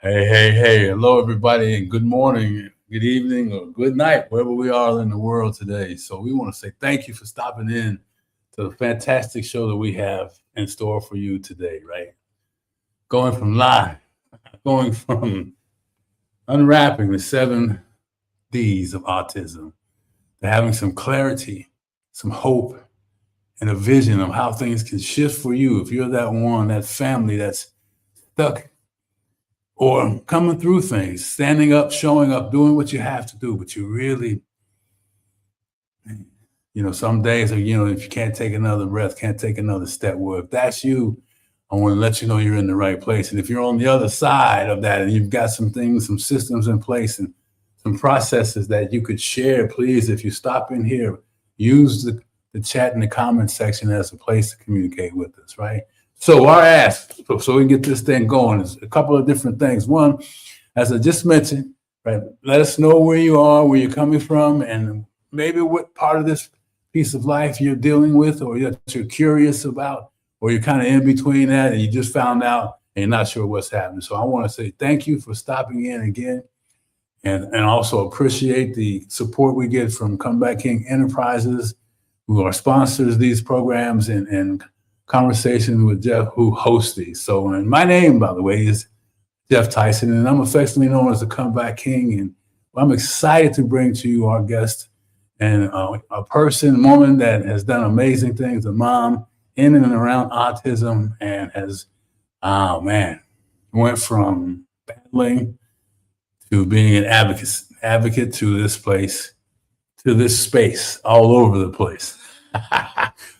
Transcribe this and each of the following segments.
Hey. Hello, everybody, and good morning, good evening, or good night, wherever we are in the world today. So, we want to say thank you for stopping in to the fantastic show that we have in store for you today, right? Going from live, going from unwrapping the 7 Ds of autism to having some clarity, some hope, and a vision of how things can shift for you if you're that one, that family that's stuck or coming through things, standing up, showing up, doing what you have to do, but you really, some days are, if you can't take another breath, can't take another step. Well, if that's you, I want to let you know you're in the right place. And if you're on the other side of that and you've got some things, some systems in place and some processes that you could share, please, if you stop in here, use the chat in the comments section as a place to communicate with us, right? So our ask, so we can get this thing going, is a couple of different things. One, as I just mentioned, right, let us know where you are, where you're coming from, and maybe what part of this piece of life you're dealing with or that you're curious about, or you're kind of in between that and you just found out and you're not sure what's happening. So I want to say thank you for stopping in again and also appreciate the support we get from Comeback King Enterprises, who are sponsors of these programs and conversations with Geoff, who hosts these. So, and my name, by the way, is Geoff Tyson, and I'm affectionately known as the Comeback King. And I'm excited to bring to you our guest and a woman that has done amazing things, a mom in and around autism, and has, went from battling to being an advocate to this place, to this space, all over the place.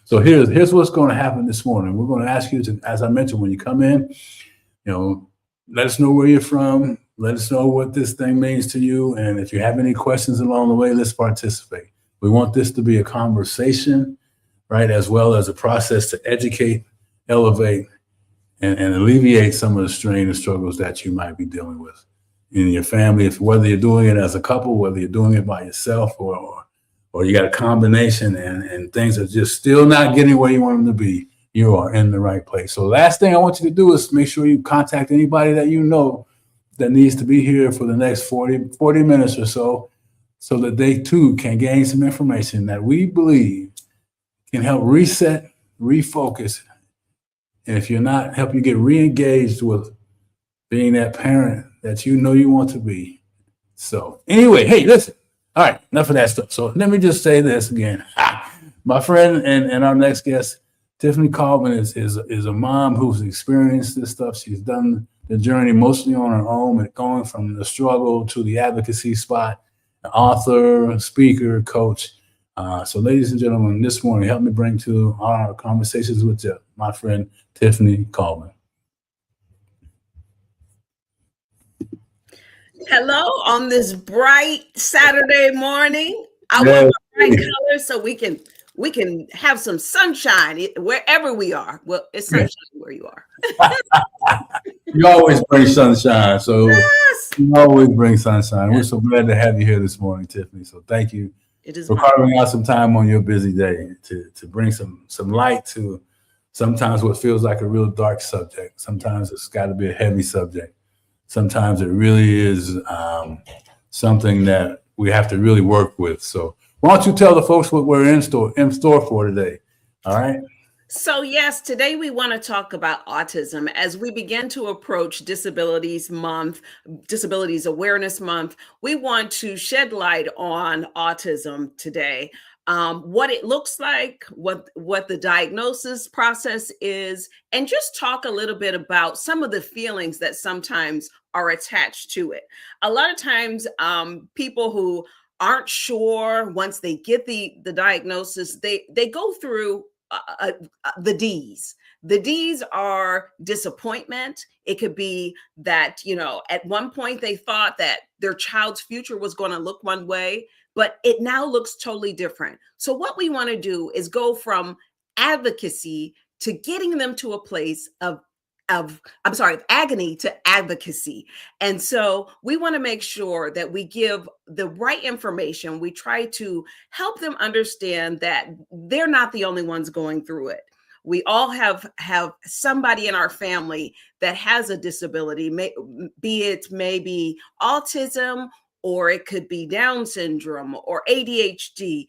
So here's what's going to happen this morning. We're going to ask you to, as I mentioned, when you come in, let us know where you're from. Let us know what this thing means to you. And if you have any questions along the way, let's participate. We want this to be a conversation, right, as well as a process to educate, elevate, and alleviate some of the strain and struggles that you might be dealing with in your family. If whether you're doing it as a couple, whether you're doing it by yourself, or you got a combination and things are just still not getting where you want them to be, you are in the right place. So last thing I want you to do is make sure you contact anybody that you know that needs to be here for the next 40 minutes or so that they too can gain some information that we believe can help reset, refocus, and if you're not, help you get re-engaged with being that parent that you know you want to be. So anyway, hey, listen. All right, enough of that stuff. So let me just say this again. My friend and our next guest, Tiffany Coleman, is a mom who's experienced this stuff. She's done the journey mostly on her own, and going from the struggle to the advocacy spot, an author, speaker, coach. So ladies and gentlemen, this morning, help me bring to our conversations with Geoff, my friend, Tiffany Coleman. Hello on this bright Saturday morning. I want bright colors so we can have some sunshine wherever we are. Well, it's sunshine where you are. You always bring sunshine. So yes. You always bring sunshine. We're so glad to have you here this morning, Tiffany. So thank you for carving out some time on your busy day to bring some light to sometimes what feels like a real dark subject. Sometimes it's got to be a heavy subject. Sometimes it really is something that we have to really work with. So why don't you tell the folks what we're in store for today? All right. So yes, today we want to talk about autism as we begin to approach Disabilities Month, Disabilities Awareness Month. We want to shed light on autism today. What it looks like, what the diagnosis process is, and just talk a little bit about some of the feelings that sometimes are attached to it. A lot of times, people who aren't sure once they get the diagnosis, they go through the D's. The D's are disappointment. It could be that, at one point they thought that their child's future was going to look one way, but it now looks totally different. So what we want to do is go from advocacy to getting them to a place of agony to advocacy. And so we want to make sure that we give the right information. We try to help them understand that they're not the only ones going through it. We all have somebody in our family that has a disability, be it maybe autism, or it could be Down syndrome or ADHD.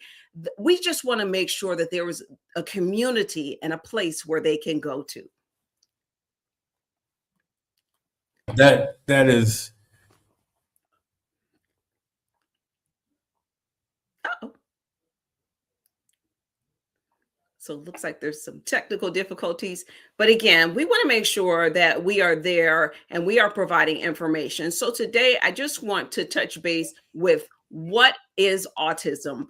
We just want to make sure that there is a community and a place where they can go to. That is. Uh-oh. So it looks like there's some technical difficulties. But again, we want to make sure that we are there and we are providing information. So today, I just want to touch base with what is autism?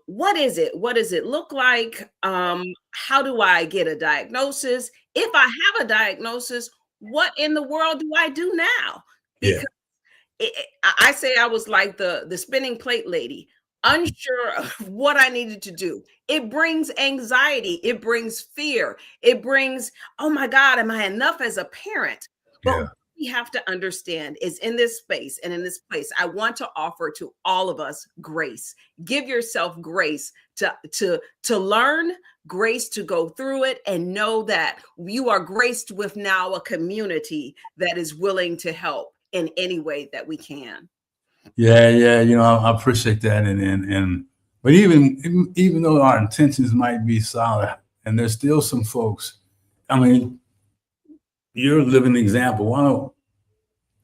What is it? What does it look like? How do I get a diagnosis? If I have a diagnosis, what in the world do I do now? Because I say I was like the spinning plate lady, unsure of what I needed to do. It brings anxiety. It brings fear. It brings, oh my God, am I enough as a parent? But what we have to understand is in this space and in this place, I want to offer to all of us grace. Give yourself grace to learn, grace to go through it, and know that you are graced with now a community that is willing to help in any way that we can. Yeah, you know, I appreciate that, and but even though our intentions might be solid, and there's still some folks. I mean, you're a living example. Why don't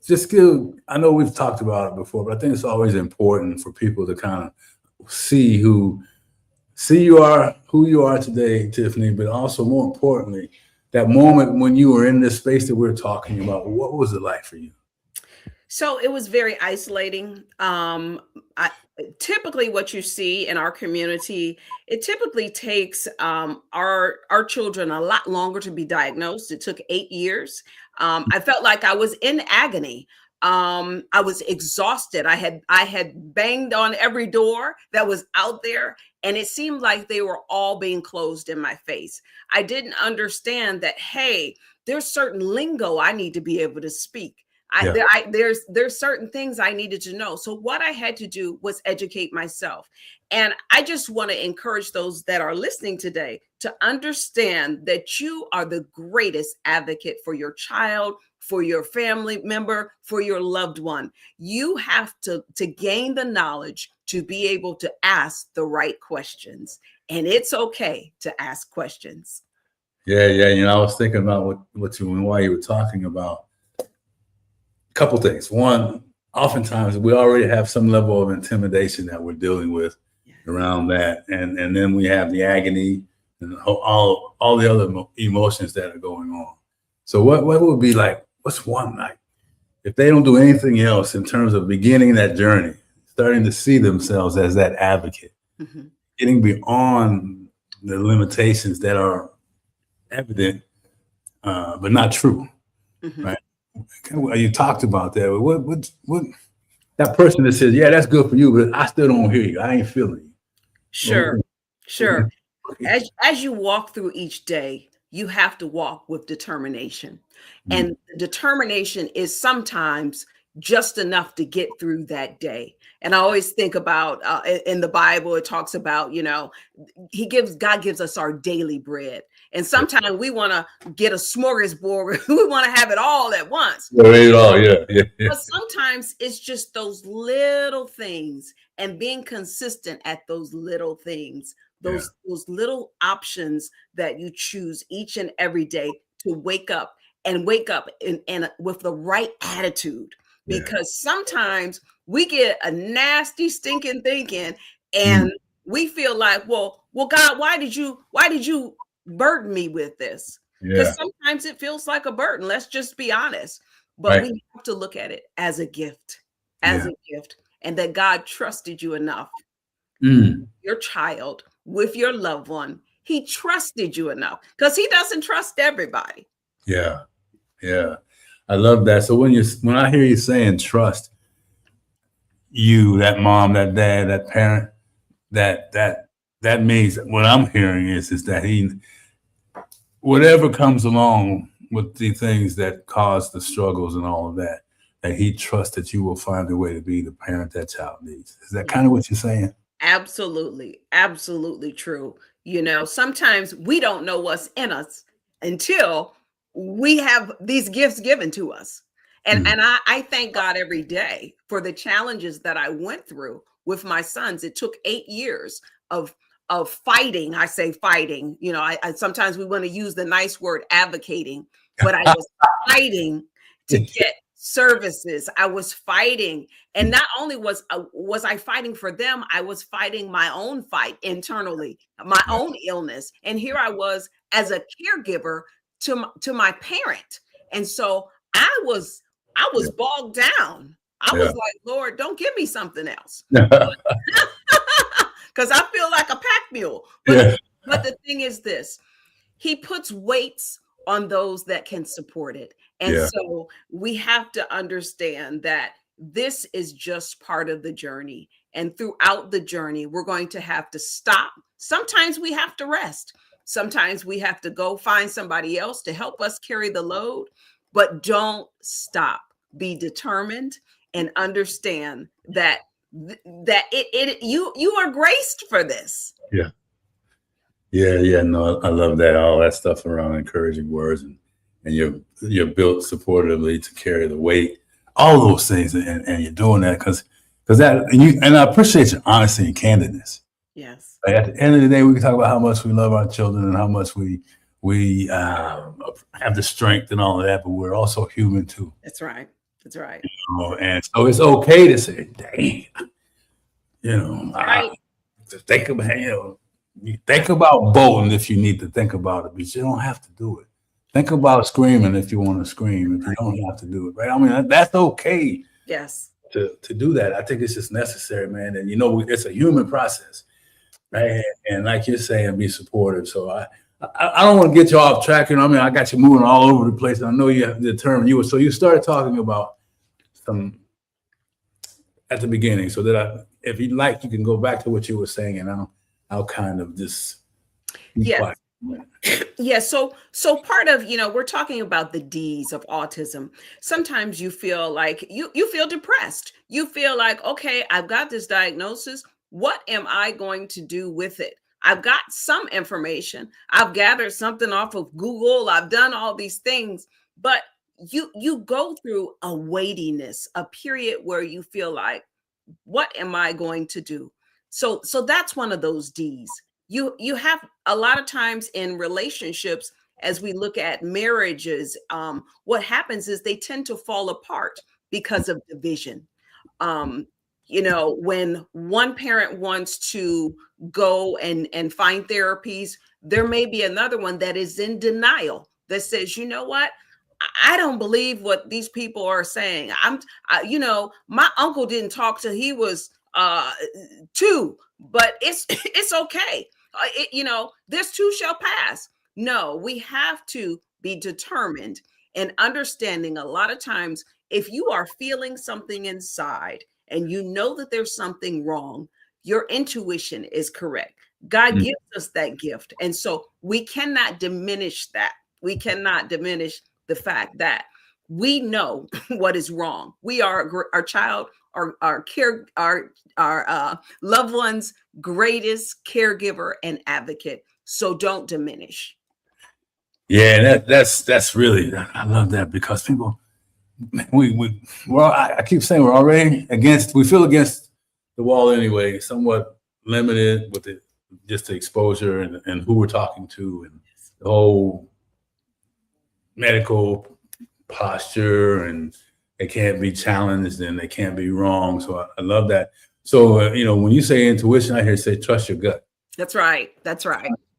just give? I know we've talked about it before, but I think it's always important for people to kind of see who you are today, Tiffany, but also more importantly, that moment when you were in this space that we're talking about. What was it like for you? So it was very isolating. Typically what you see in our community, it typically takes our children a lot longer to be diagnosed. It took 8 years. I felt like I was in agony. I was exhausted. I had banged on every door that was out there, and it seemed like they were all being closed in my face. I didn't understand that, hey, there's certain lingo I need to be able to speak. There's certain things I needed to know. So what I had to do was educate myself. And I just want to encourage those that are listening today to understand that you are the greatest advocate for your child, for your family member, for your loved one. You have to gain the knowledge to be able to ask the right questions. And it's okay to ask questions. Yeah. You know, I was thinking about why you were talking about couple things. One, oftentimes we already have some level of intimidation that we're dealing with around that, and then we have the agony and all the other emotions that are going on. So what would be like? What's one like if they don't do anything else in terms of beginning that journey, starting to see themselves as that advocate, getting beyond the limitations that are evident but not true, right? You talked about that. What that person that says, yeah, that's good for you, but I still don't hear you. I ain't feeling you. Sure. As you walk through each day, you have to walk with determination. And determination is sometimes just enough to get through that day. And I always think about in the Bible, it talks about, you know, God gives us our daily bread. And sometimes we want to get a smorgasbord. We want to have it all at once. Yeah. But sometimes it's just those little things and being consistent at those little things, those little options that you choose each and every day to wake up and with the right attitude. Because sometimes we get a nasty stinking thinking and we feel like, well, God, why did you burden me with this? Because sometimes it feels like a burden. Let's just be honest. But we have to look at it as a gift, and that God trusted you enough. Your child, with your loved one, he trusted you enough because he doesn't trust everybody. Yeah. I love that. So when I hear you saying trust, you, that mom, that dad, that parent, that means what I'm hearing is that he, whatever comes along with the things that cause the struggles and all of that he trusts that you will find a way to be the parent that child needs. Is that kind of what you're saying? Absolutely true. Sometimes we don't know what's in us until we have these gifts given to us. And Mm. I thank God every day for the challenges that I went through with my sons. It took 8 years of fighting. I say fighting. I sometimes we want to use the nice word advocating, but I was fighting to get services. I was fighting, and not only was I fighting for them, I was fighting my own fight internally, my own illness. And here I was as a caregiver to my parent, and so I was bogged down. I was like, Lord, don't give me something else, because I feel like a pack mule. But the thing is this: He puts weights on those that can support it. And so we have to understand that this is just part of the journey. And throughout the journey, we're going to have to stop. Sometimes we have to rest. Sometimes we have to go find somebody else to help us carry the load, but don't stop. Be determined and understand that you are graced for this. No, I love that, all that stuff around encouraging words, and you're built supportively to carry the weight, all those things, and you're doing that because that, and I appreciate your honesty and candidness. Yes. Like, at the end of the day, we can talk about how much we love our children and how much we have the strength and all of that, but we're also human too. That's right. And so it's okay to say, dang, Right. think about bolting if you need to think about it, but you don't have to do it. Think about screaming if you want to scream, if you don't have to do it, right? I mean, that's okay. Yes. To do that. I think it's just necessary, man. And it's a human process, right? And like you're saying, be supportive. So I don't want to get you off track. I got you moving all over the place. I know you have the term so you started talking about some at the beginning, so that if you'd like, you can go back to what you were saying, and I'll kind of just be quiet. Yeah. So part of, we're talking about the D's of autism. Sometimes you feel like you feel depressed. You feel like, okay, I've got this diagnosis. What am I going to do with it? I've got some information. I've gathered something off of Google. I've done all these things, but you go through a weightiness, a period where you feel like, what am I going to do? So that's one of those D's. You have a lot of times in relationships, as we look at marriages, what happens is they tend to fall apart because of division. When one parent wants to go and find therapies, there may be another one that is in denial, that says, you know what? I don't believe what these people are saying. My uncle didn't talk till he was 2, but it's okay. This too shall pass. No, we have to be determined and understanding. A lot of times, if you are feeling something inside and you know that there's something wrong, your intuition is correct. God gives us that gift. And so we cannot diminish that. We cannot diminish the fact that we know what is wrong. We are our child, our loved one's greatest caregiver and advocate. So don't diminish. Yeah, that's really, I love that, because people, I keep saying we're already we feel against the wall anyway, somewhat limited with just the exposure and who we're talking to, and the whole medical posture, and they can't be challenged and they can't be wrong. So I love that. So, when you say intuition, I hear you say, trust your gut. That's right.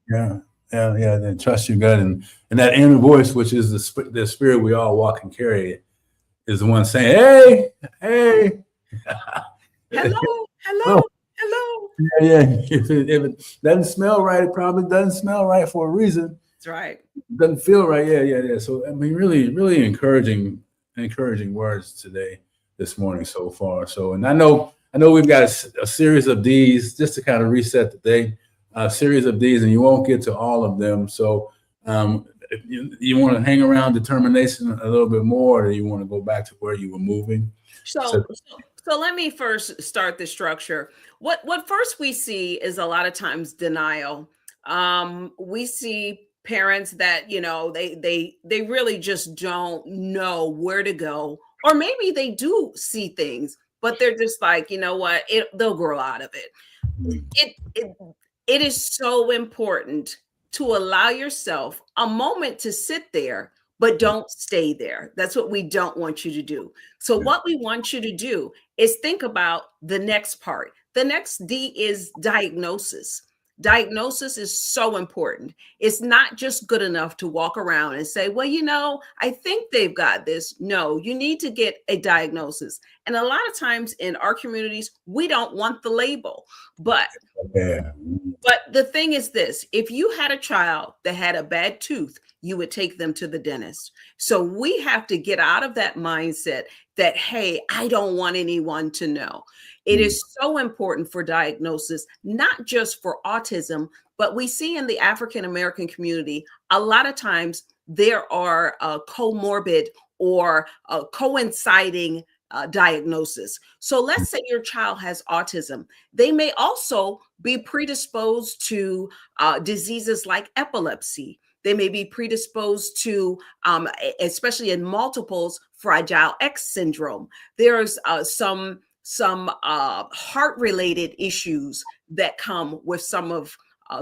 Yeah. Then trust your gut, and that inner voice, which is the spirit we all walk and carry, is the one saying, hey, hello. Yeah. If it doesn't smell right, it probably doesn't smell right for a reason. That's right. It doesn't feel right. Yeah. So I mean, really, really encouraging words today, this morning so far. So, and I know we've got a series of D's, just to kind of reset the day. A series of D's, and you won't get to all of them. So if you want to hang around determination a little bit more, or you want to go back to where you were moving? So let me first start the structure. What first we see is a lot of times denial. We see parents that, they really just don't know where to go, or maybe they do see things, but they're just like, you know what, they'll grow out of it. It is so important to allow yourself a moment to sit there, but don't stay there. That's what we don't want you to do. So Yeah. what we want you to do is think about the next part. The next D is diagnosis. Diagnosis is so important. It's not just good enough to walk around and say, well, I think they've got this. No, you need to get a diagnosis. And a lot of times in our communities, we don't want the label. But Yeah. the thing is this, if you had a child that had a bad tooth, you would take them to the dentist. So we have to get out of that mindset that, hey, I don't want anyone to know. It is so important for diagnosis, not just for autism, but we see in the African American community, a lot of times there are comorbid or coinciding diagnosis. So let's say your child has autism. They may also be predisposed to diseases like epilepsy. They may be predisposed to, especially in multiples, Fragile X syndrome. There's some heart-related issues that come with some of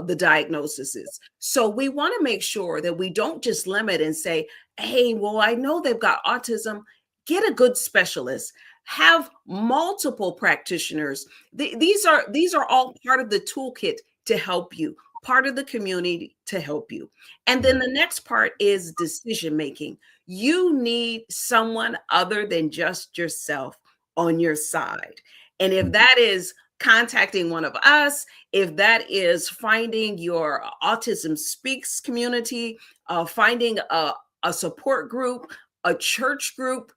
the diagnoses. So we want to make sure that we don't just limit and say, hey, well, I know they've got autism. Get a good specialist. Have multiple practitioners. These are all part of the toolkit to help you, part of the community to help you. And then the next part is decision making. You need someone other than just yourself on your side. And if that is contacting one of us, if that is finding your Autism Speaks community, finding a support group, a church group,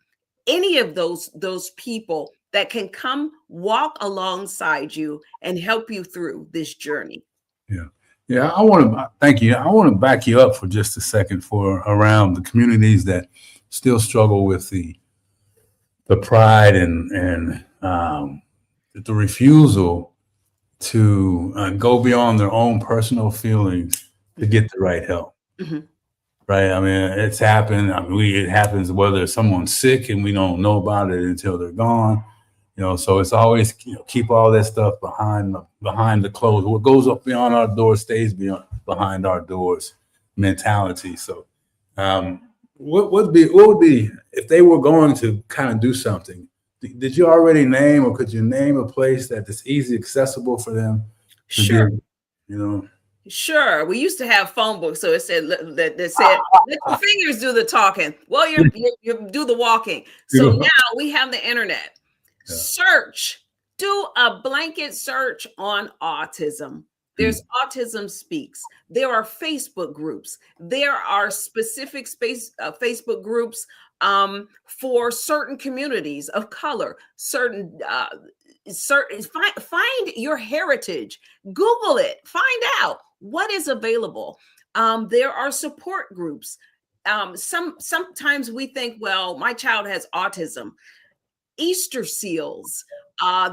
any of those people that can come walk alongside you and help you through this journey. Yeah. Yeah. I want to thank you. I want to back you up for just a second for around the communities that still struggle with the pride and the refusal to go beyond their own personal feelings to get the right help. Mhm. Right. I mean, it's happened. I mean, it happens whether someone's sick and we don't know about it until they're gone. So it's always, keep all that stuff behind the clothes. What goes up beyond our doors stays behind our doors mentality. So what would be if they were going to kind of do something? Did you already name, or could you name a place that is easy accessible for them to Sure. do? Sure. We used to have phone books, so it said let your fingers do the talking. Well, you do the walking. So now we have the internet. Yeah. Search. Do a blanket search on autism. There's Autism Speaks. There are Facebook groups. There are specific Facebook groups for certain communities of color, certain find your heritage. Google it. Find out what is available. There are support groups. Sometimes we think, well, my child has autism. Easter seals.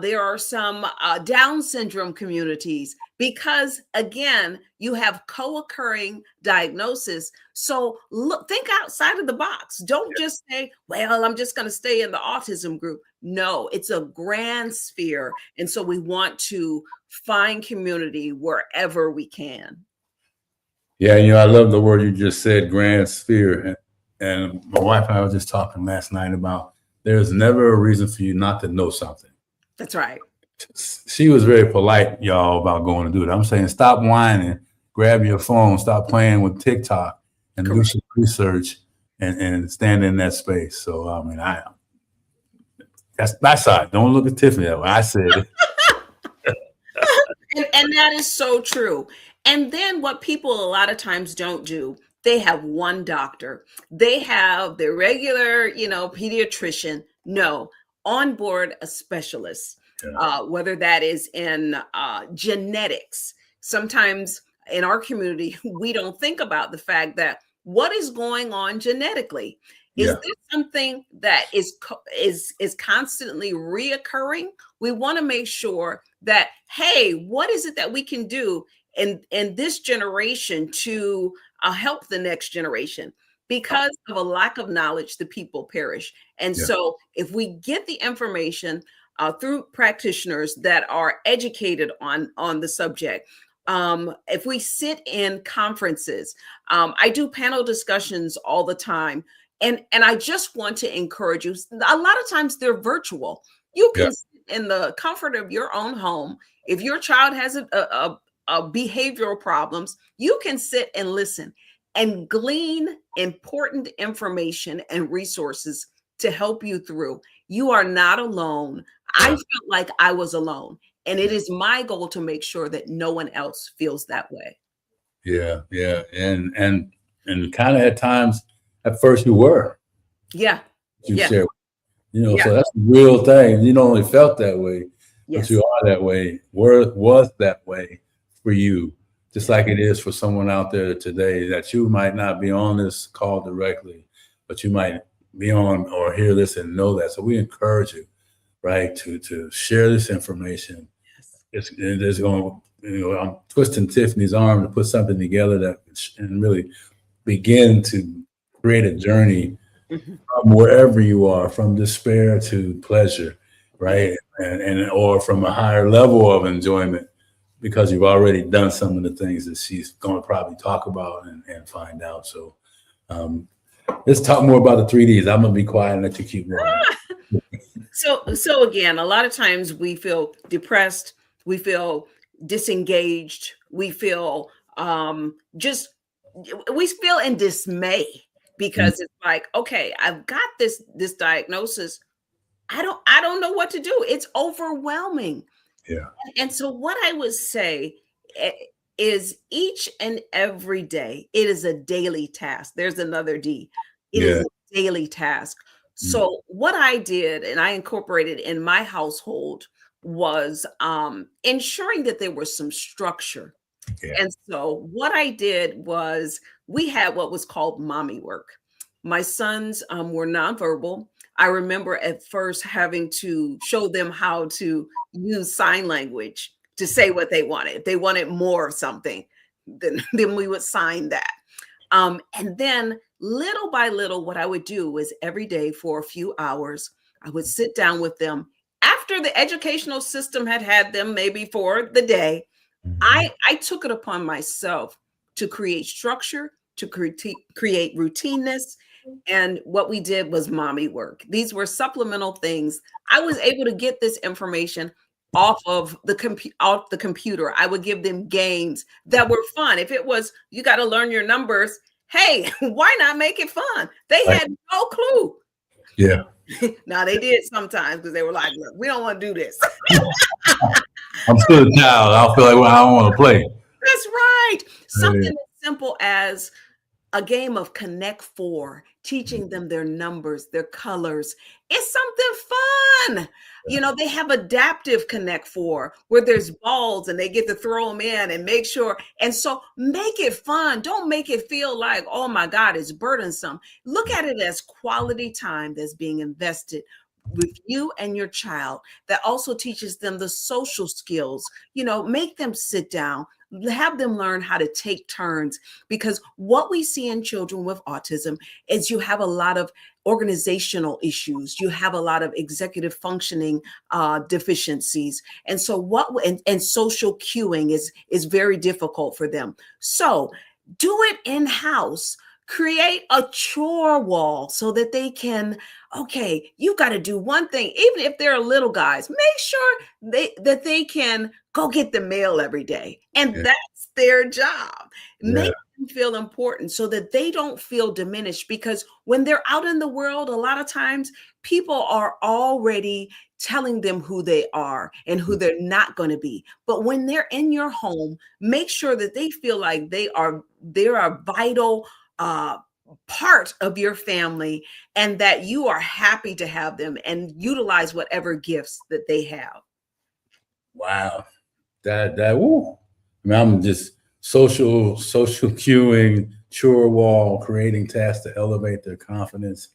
There are some Down syndrome communities because, again, you have co-occurring diagnosis. So think outside of the box. Don't just say, well, I'm just going to stay in the autism group. No, it's a grand sphere. And so we want to find community wherever we can. Yeah, I love the word you just said, grand sphere. And my wife and I were just talking last night about there's never a reason for you not to know something. That's right. She was very polite, y'all, about going to do it. I'm saying stop whining, grab your phone, stop playing with TikTok, and do some research and stand in that space. So, I mean, that's my side. Don't look at Tiffany that way. I said it. And that is so true. And then what people a lot of times don't do, they have one doctor. They have their regular, pediatrician. No, on board a specialist, whether that is in genetics. Sometimes in our community, we don't think about the fact that what is going on genetically. Is this something that is constantly reoccurring? We want to make sure that, hey, what is it that we can do in this generation to help the next generation. Because of a lack of knowledge, the people perish. And Yeah. so if we get the information through practitioners that are educated on the subject, if we sit in conferences, I do panel discussions all the time. And I just want to encourage you. A lot of times they're virtual. You can Yeah. sit in the comfort of your own home. If your child has a behavioral problems, you can sit and listen and glean important information and resources to help you through. You are not alone. I felt like I was alone. And it is my goal to make sure that no one else feels that way. Yeah. Yeah. And kind of at times, at first you were. Yeah. You Yeah. shared, Yeah. so that's the real thing. You not only felt that way, Yes. but you are that way, was that way for you, just like it is for someone out there today that you might not be on this call directly, but you might be on or hear this and know that. So we encourage you, right, to share this information. Yes. It's going, I'm twisting Tiffany's arm to put something together that and really begin to create a journey from wherever you are, from despair to pleasure, right? And or from a higher level of enjoyment, because you've already done some of the things that she's going to probably talk about and find out. So let's talk more about the 3Ds. I'm going to be quiet and let you keep going. So again, a lot of times we feel depressed, we feel disengaged, we feel we feel in dismay because it's like, okay, I've got this diagnosis. I don't know what to do. It's overwhelming. Yeah. And so what I would say is each and every day, it is a daily task. There's another D. It is a daily task. So what I did, and I incorporated in my household, was ensuring that there was some structure. Yeah. And so what I did was we had what was called mommy work. My sons were nonverbal. I remember at first having to show them how to use sign language to say what they wanted. If they wanted more of something, then we would sign that. And then little by little, what I would do was every day for a few hours, I would sit down with them after the educational system had them maybe for the day. I took it upon myself to create structure, to create routineness. And what we did was mommy work. These were supplemental things. I was able to get this information off the computer. I would give them games that were fun. If it was, you got to learn your numbers, hey, why not make it fun? They had no clue. Yeah. Now they did sometimes because they were like, look, we don't want to do this. I'm still a child. I feel like, well, I don't want to play. That's right. Something as simple as a game of Connect Four, teaching them their numbers, their colors. It's something fun. You know, they have adaptive Connect Four where there's balls and they get to throw them in and make sure. And so make it fun. Don't make it feel like, oh my God, it's burdensome. Look at it as quality time that's being invested with you and your child that also teaches them the social skills. You know, make them sit down, have them learn how to take turns, because what we see in children with autism is you have a lot of organizational issues, you have a lot of executive functioning deficiencies, and so and social cueing is very difficult for them. So do it in-house. Create a chore wall so that they can, okay, you got to do one thing, even if they're little guys, make sure that they can go get the mail every day. And that's their job. Make them feel important so that they don't feel diminished, because when they're out in the world, a lot of times people are already telling them who they are and who they're not going to be. But when they're in your home, make sure that they feel like they're a vital part of your family, and that you are happy to have them and utilize whatever gifts that they have. Wow. Woo. I mean, I'm just social cueing, chore wall, creating tasks to elevate their confidence.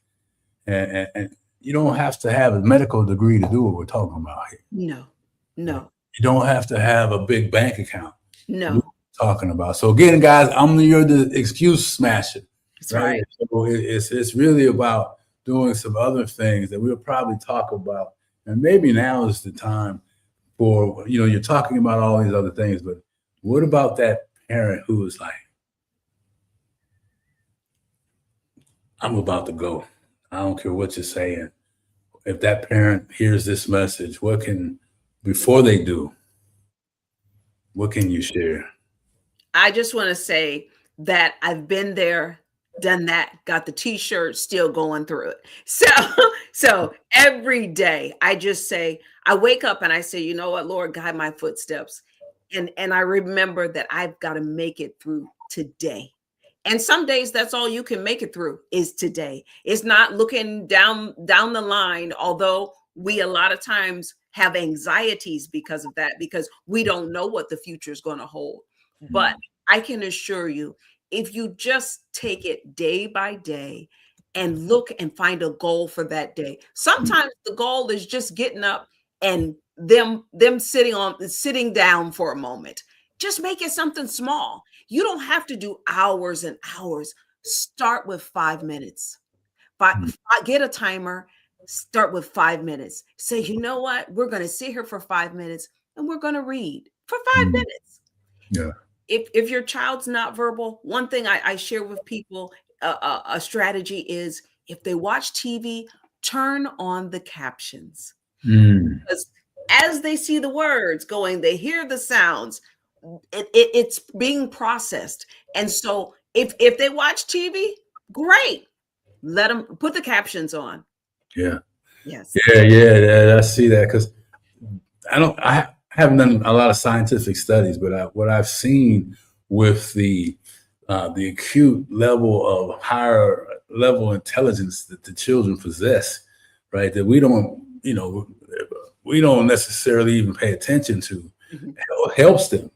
And you don't have to have a medical degree to do what we're talking about here. No. You don't have to have a big bank account. No. talking about. So again, guys, you're the excuse smasher. That's right. So it's really about doing some other things that we'll probably talk about. And maybe now is the time for, you're talking about all these other things, but what about that parent who is like, I'm about to go. I don't care what you're saying. If that parent hears this message, before they do, what can you share? I just want to say that I've been there, done that, got the t-shirt, still going through it. So every day I just say, I wake up and I say, you know what, Lord, guide my footsteps. And I remember that I've got to make it through today. And some days that's all you can make it through is today. It's not looking down the line, although we a lot of times have anxieties because of that, because we don't know what the future is going to hold. But I can assure you, if you just take it day by day and look and find a goal for that day, sometimes the goal is just getting up and them sitting down for a moment. Just make it something small. You don't have to do hours and hours. Start with 5 minutes. Get a timer. Start with 5 minutes. Say, you know what? We're going to sit here for 5 minutes and we're going to read for 5 minutes. Yeah. If your child's not verbal, one thing I share with people, a strategy is if they watch TV, turn on the captions. Because as they see the words going, they hear the sounds, it's being processed. And so if they watch TV, great. Let them put the captions on. Yeah. Yes. Yeah. I see that because I haven't done a lot of scientific studies, but what I've seen with the acute level of higher level intelligence that the children possess, right? That we don't necessarily even pay attention to, helps them,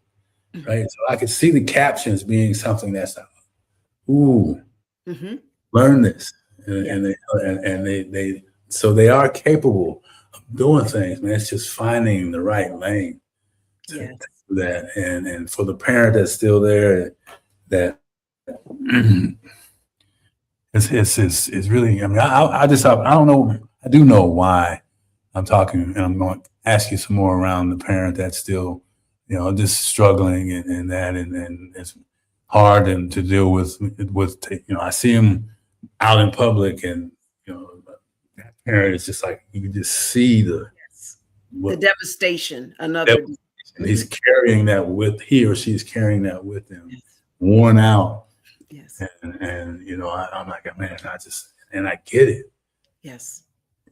right? So I could see the captions being something that's like, ooh, learn this, and they so they are capable of doing things, man. It's just finding the right lane to do that, and for the parent that's still there, that it's really. I mean, I don't know. I do know why I'm talking, and I'm going to ask you some more around the parent that's still, just struggling and it's hard and to deal with. I see them out in public, and that parent is just like you can just see the devastation. He's carrying that he or she's carrying that with them, worn out. Yes. And I'm like, man, I get it. Yes.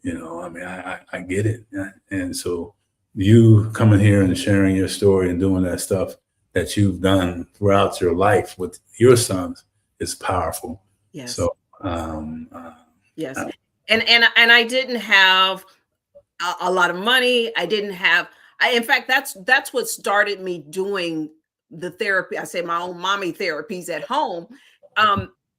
I mean, I get it. And so you coming here and sharing your story and doing that stuff that you've done throughout your life with your sons is powerful. Yes. So, yes. And I didn't have a lot of money. In fact, that's what started me doing the therapy. I say my own mommy therapies at home.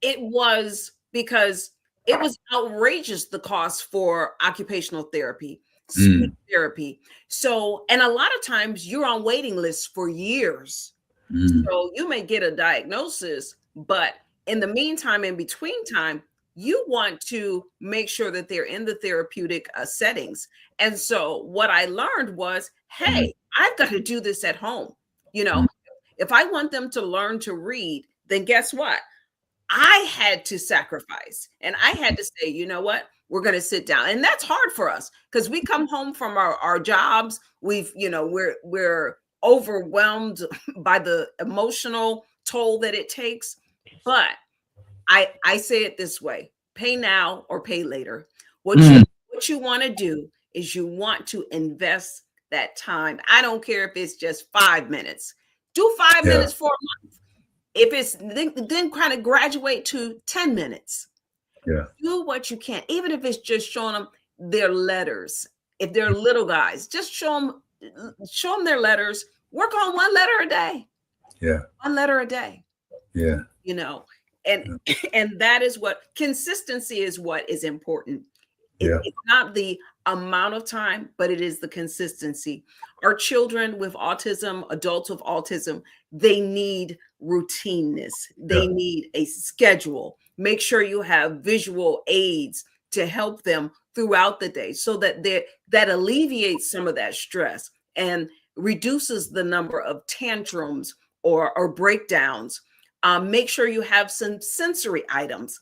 It was because it was outrageous, the cost for occupational therapy, speech therapy. So, and a lot of times you're on waiting lists for years. So you may get a diagnosis, but in the meantime, in between time, you want to make sure that they're in the therapeutic settings. And so what I learned was, hey, I've got to do this at home. If I want them to learn to read, then guess what? I had to sacrifice, and I had to say, you know what? We're going to sit down. And that's hard for us because we come home from our jobs. We're overwhelmed by the emotional toll that it takes. But I say it this way: pay now or pay later. What you want to do is you want to invest that time. I don't care if it's just 5 minutes. Do 5 minutes for a month. If it's then kind of graduate to 10 minutes. Do what you can, even if it's just showing them their letters. If they're little guys, just show them their letters. Work on 1 letter a day. 1 letter a day. And that is what consistency is, what is important. It's not the amount of time, but it is the consistency. Our children with autism, adults with autism, they need routineness. They need a schedule. Make sure you have visual aids to help them throughout the day so that that alleviates some of that stress and reduces the number of tantrums or breakdowns. Make sure you have some sensory items.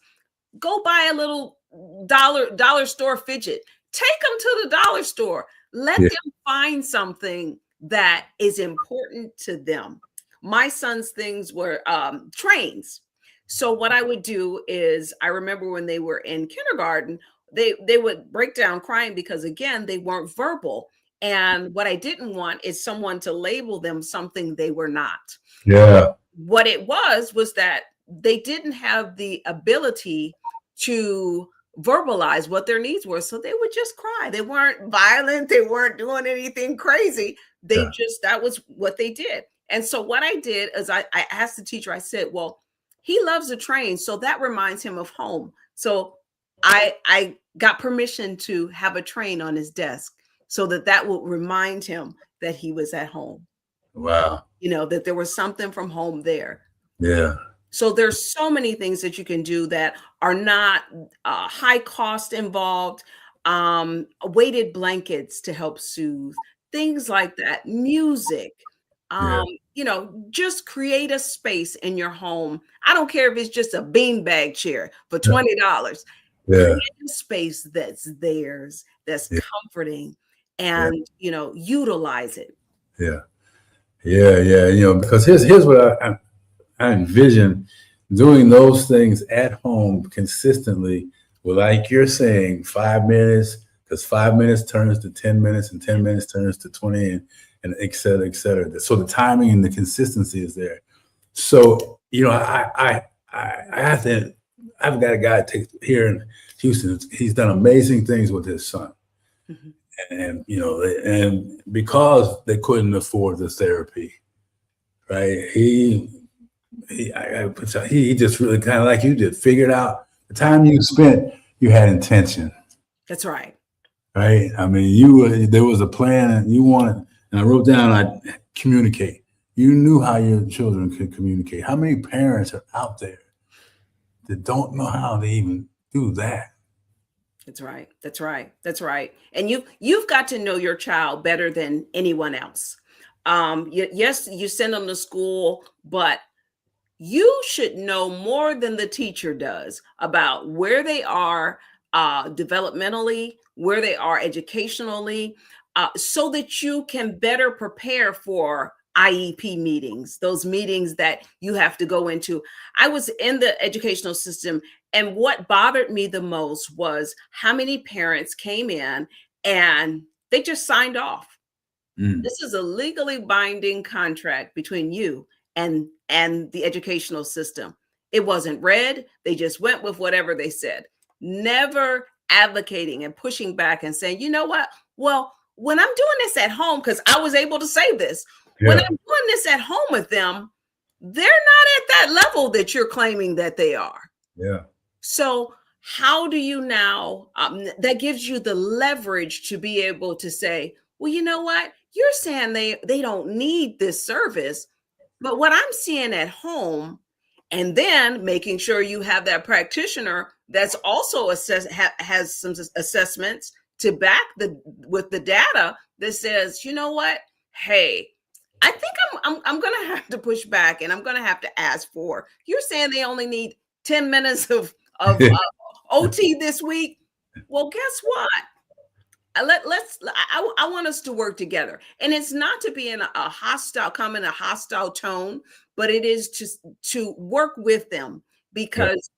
Go buy a little dollar store fidget. Take them to the dollar store. Let them find something that is important to them. My son's things were trains. So what I would do is, I remember when they were in kindergarten, they would break down crying because, again, they weren't verbal. And what I didn't want is someone to label them something they were not. Yeah. What it was that they didn't have the ability to verbalize what their needs were. So they would just cry. They weren't violent. They weren't doing anything crazy. They just, that was what they did. And so what I did is I asked the teacher, I said, well, he loves the train. So that reminds him of home. So I got permission to have a train on his desk so that would remind him that he was at home. Wow. You know, that there was something from home there. Yeah. So there's so many things that you can do that are not high cost involved. Weighted blankets to help soothe, things like that. Music, you know, just create a space in your home. I don't care if it's just a beanbag chair for $20. Create a space that's theirs, that's comforting, and you know, utilize it. Yeah. You know, because here's what I envision doing those things at home consistently with, like you're saying, 5 minutes, because 5 minutes turns to 10 minutes and 10 minutes turns to 20 and et cetera, et cetera. So the timing and the consistency is there. So, you know, I've got a guy here in Houston. He's done amazing things with his son. Mm-hmm. And, you know, and because they couldn't afford the therapy, right? He just really, kind of like you did, figured out the time you spent, you had intention. That's right. Right. I mean, there was a plan and you wanted, and I wrote down, I communicate. You knew how your children could communicate. How many parents are out there that don't know how to even do that? That's right. That's right. That's right. And you've got to know your child better than anyone else. Yes, you send them to school, but you should know more than the teacher does about where they are developmentally, where they are educationally, so that you can better prepare for IEP meetings, those meetings that you have to go into. I was in the educational system, and what bothered me the most was how many parents came in and they just signed off. This is a legally binding contract between you and the educational system. It wasn't read. They just went with whatever they said, never advocating and pushing back and saying, you know what? Well, when I'm doing this at home, because I was able to say this, when I'm doing this at home with them, they're not at that level that you're claiming that they are. Yeah. So how do you now, that gives you the leverage to be able to say, well, you know what? You're saying they don't need this service, but what I'm seeing at home, and then making sure you have that practitioner that's also has some assessments to back with the data that says, you know what? Hey, I think I'm going to have to push back, and I'm going to have to ask for. You're saying they only need 10 minutes of OT this week. Well, guess what? I want us to work together, and it's not to be in a hostile tone, but it is to work with them, because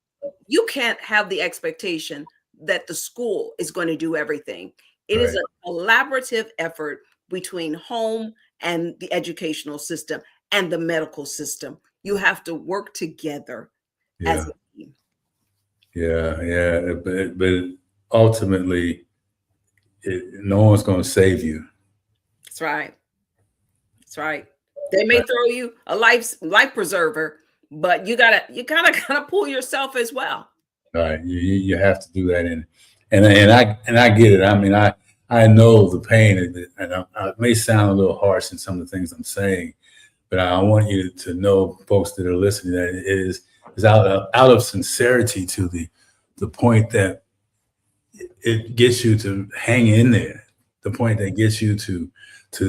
you can't have the expectation that the school is going to do everything. It is a collaborative effort between home and the educational system and the medical system. You have to work together as a team. Yeah. But ultimately, no one's going to save you. That's right. That's right. They may throw you a life preserver, but you gotta kind of pull yourself as well. All right, you have to do that, I get it. I mean, I know the pain, and I may sound a little harsh in some of the things I'm saying, but I want you to know, folks that are listening, that it is out of sincerity to the point that it gets you to hang in there, the point that gets you to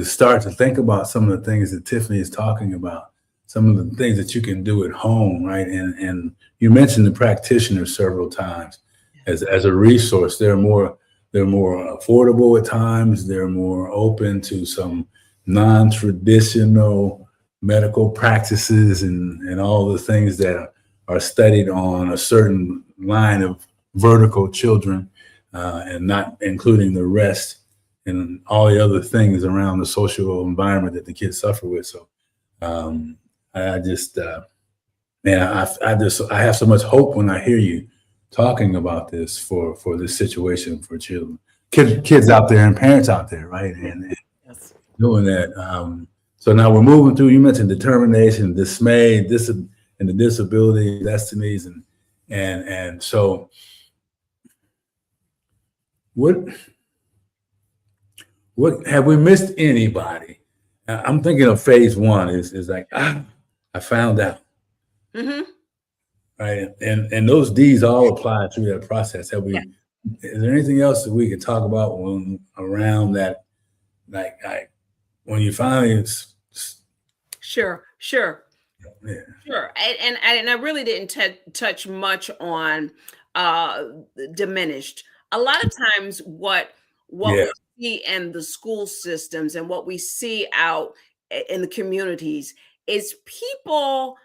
start to think about some of the things that Tiffany is talking about, some of the things that you can do at home, right? And you mentioned the practitioner several times as a resource. They're more affordable at times. They're more open to some non-traditional medical practices and all the things that are studied on a certain line of vertical children, and not including the rest and all the other things around the social environment that the kids suffer with. So I just, man, I have so much hope when I hear you talking about this for this situation for children, kids out there and parents out there, right? And Yes. doing that. So now we're moving through. You mentioned determination, dismay, and the disability destinies, and so what have we missed anybody? I'm thinking of phase one is like, I found out, Mm-hmm. right? And those D's all apply through that process. Have we? Yeah. Is there anything else that we could talk about around that, like when you finally? Sure. Yeah. Sure. And I really didn't touch much on diminished. A lot of times what Yeah. we see in the school systems and what we see out in the communities is people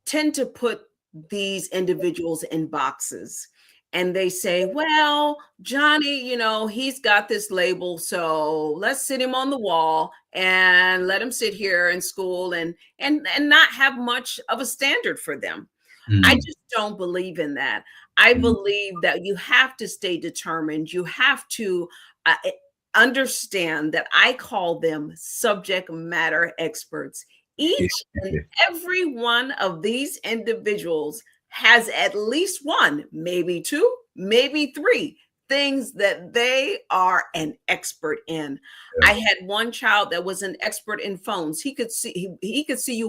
tend to put these individuals in boxes. And they say, well, Johnny, he's got this label, so let's sit him on the wall and let him sit here in school and not have much of a standard for them. I Mm. just don't believe in that. I Mm. believe that you have to stay determined. You have to understand that I call them subject matter experts. Each and every one of these individuals has at least one, maybe two, maybe three things that they are an expert in. Yeah. I had one child that was an expert in phones. He could see you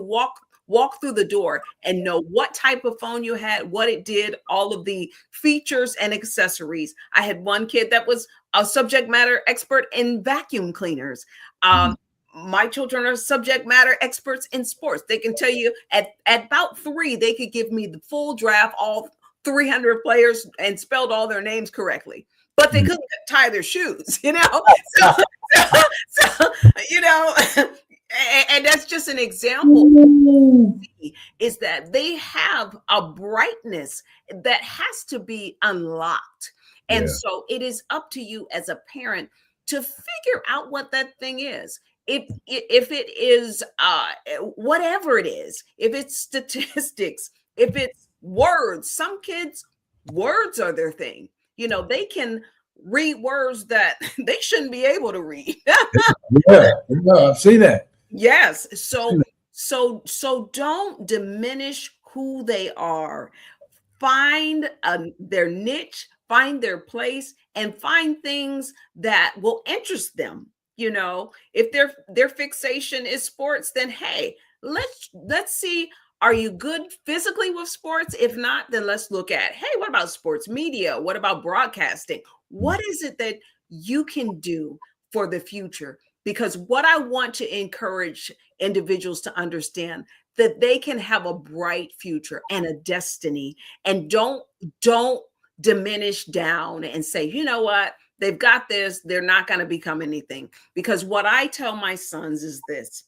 walk through the door and know what type of phone you had, what it did, all of the features and accessories. I had one kid that was a subject matter expert in vacuum cleaners. My children are subject matter experts in sports. They can tell you at about 3, they could give me the full draft, all 300 players, and spelled all their names correctly, but they couldn't tie their shoes, so and that's just an example, is that they have a brightness that has to be unlocked. And Yeah. so it is up to you as a parent to figure out what that thing is. If it is whatever it is, if it's statistics, if it's words, some kids, words are their thing. They can read words that they shouldn't be able to read. Yeah, I've seen that. Yes. So don't diminish who they are. Find their niche, find their place, and find things that will interest them. If their fixation is sports, then hey, let's see, are you good physically with sports? If not, then let's look at, hey, what about sports media? What about broadcasting? What is it that you can do for the future? Because what I want to encourage individuals to understand, that they can have a bright future and a destiny, and don't diminish down and say, you know what, they've got this, they're not going to become anything. Because what I tell my sons is this: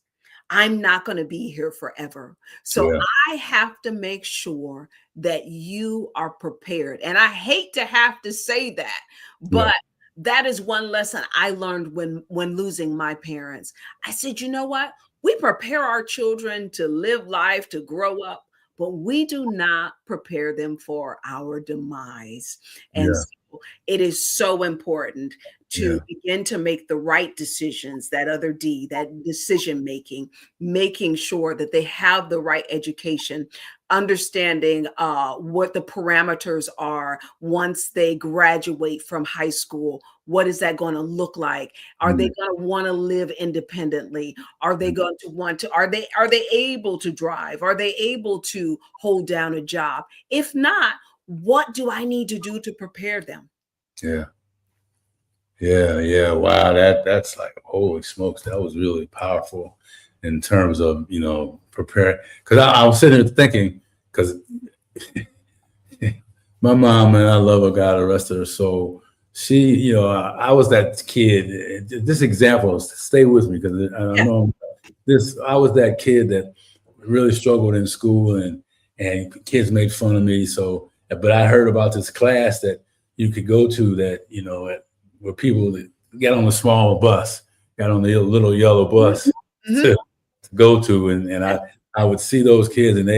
I'm not going to be here forever. So Yeah. I have to make sure that you are prepared. And I hate to have to say that, but that is one lesson I learned when losing my parents. I said, you know what? We prepare our children to live life, to grow up, but we do not prepare them for our demise. And Yeah. so it is so important to Yeah. begin to make the right decisions, that other D, that decision making sure that they have the right education. understanding what the parameters are once they graduate from high school. What is that going to look like? Are they going to want to live independently? Are they going to want to, are they able to drive? Are they able to hold down a job? If not, what do I need to do to prepare them? Yeah. Yeah. Wow. That's like, holy smokes. That was really powerful in terms of, prepare. Cause I was sitting here thinking, cause my mom, and I love her, God, the rest of her soul. She, I was that kid. This example, stay with me, because I know I was that kid that really struggled in school, and kids made fun of me. So, but I heard about this class that you could go to that, where people that get on a small bus, got on the little yellow bus to go to, and I would see those kids, and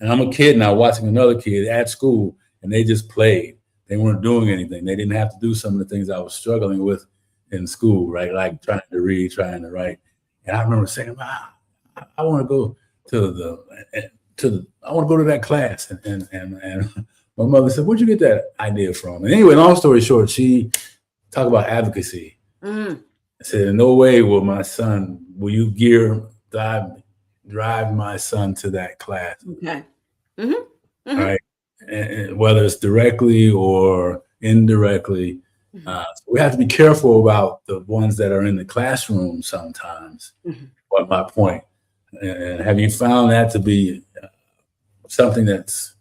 and I'm a kid now watching another kid at school, and they just played. They weren't doing anything. They didn't have to do some of the things I was struggling with in school, right? Like trying to read, trying to write. And I remember saying, I want to go I want to go to that class. And my mother said, where'd you get that idea from? And anyway, long story short, she talked about advocacy. I said, in no way will you drive my son to that class. Okay. All right. And whether it's directly or indirectly. So we have to be careful about the ones that are in the classroom sometimes. What my point. And have you found that to be something that's,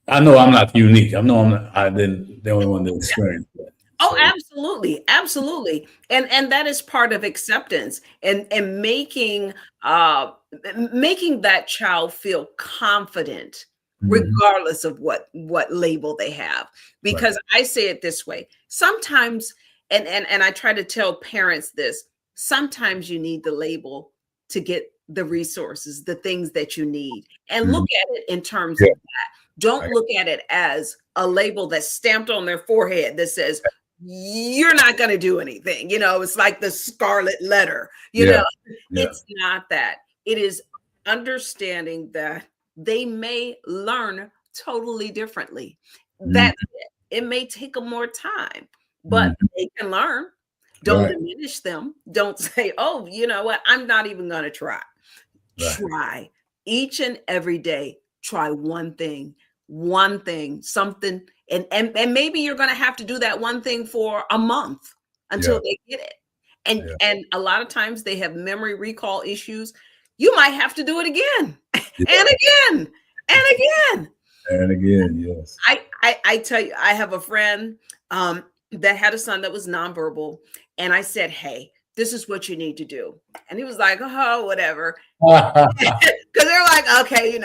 I know I'm not unique. I know I didn't the only one that experienced that. Oh, absolutely. Absolutely. And that is part of acceptance and making that child feel confident regardless of what label they have. Because I say it this way, sometimes, and I try to tell parents this, sometimes you need the label to get the resources, the things that you need, and look at it in terms of that. Don't look at it as a label that's stamped on their forehead that says, you're not going to do anything. It's like the scarlet letter, it's not that. It is understanding that they may learn totally differently. That's it. It may take them more time, but they can learn. Don't diminish them. Don't say, oh, you know what? I'm not even going to try. Try each and every day. Try one thing, something. And maybe you're going to have to do that one thing for a month until they get it. And a lot of times they have memory recall issues. You might have to do it again and again and again. And again, yes. I tell you, I have a friend that had a son that was nonverbal. And I said, hey, this is what you need to do. And he was like, oh, whatever. Because they're like, okay,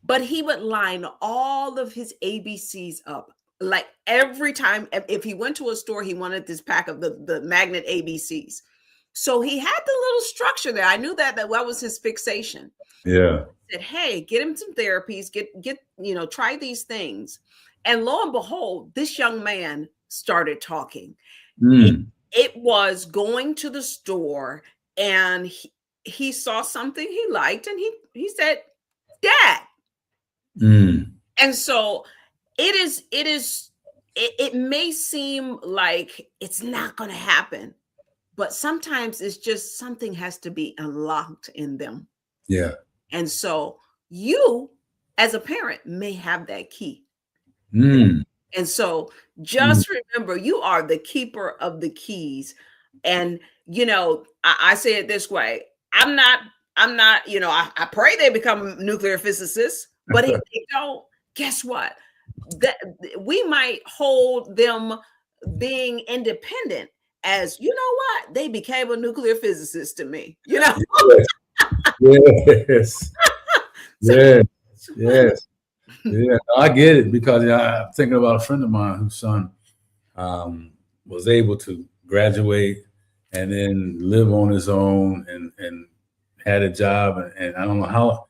But he would line all of his ABCs up. Like every time, if he went to a store, he wanted this pack of the magnet ABCs. So he had the little structure there. I knew that was his fixation. Yeah. I said, hey, get him some therapies, try these things. And lo and behold, this young man started talking. It was going to the store, and he saw something he liked, and he said, Dad. And so it may seem like it's not going to happen, but sometimes it's just something has to be unlocked in them. Yeah. And so you, as a parent, may have that key. And so just remember, you are the keeper of the keys. And, I say it this way. I'm not, I pray they become nuclear physicists, but if they don't, guess what? That we might hold them being independent as, what? They became a nuclear physicist to me, Yes. Yes. Yeah, I get it, because I'm thinking about a friend of mine whose son was able to graduate and then live on his own and had a job. And I don't know how,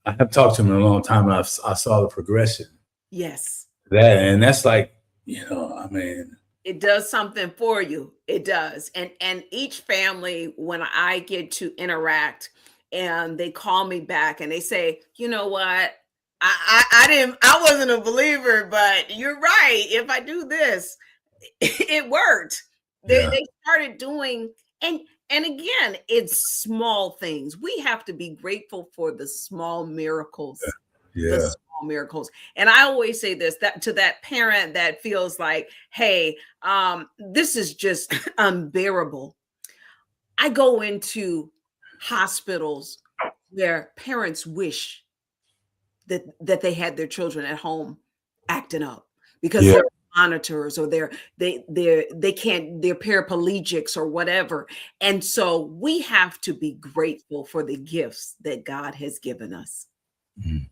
I have talked to him in a long time, and I saw the progression. Yes. That's like, it does something for you. It does. And each family, when I get to interact, and they call me back and they say, you know what? I wasn't a believer, but you're right. If I do this, it worked. They started doing, and again, it's small things. We have to be grateful for the small miracles. The small miracles. And I always say this, that to that parent that feels like, hey, this is just unbearable. I go into hospitals where parents wish that they had their children at home acting up because they're monitors or they're paraplegics or whatever. And so we have to be grateful for the gifts that God has given us. Mm-hmm.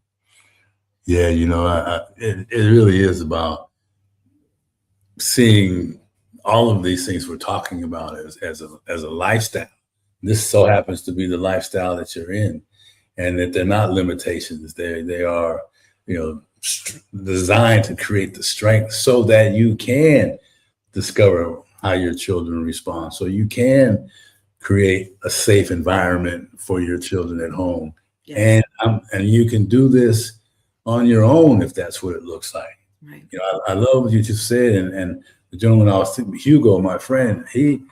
Yeah, it really is about seeing all of these things we're talking about as a lifestyle. This so happens to be the lifestyle that you're in, and that they're not limitations. They are, designed to create the strength so that you can discover how your children respond, so you can create a safe environment for your children at home. Yes. And you can do this on your own if that's what it looks like. Right. I love what you just said, and the gentleman I was thinking, Hugo, my friend, he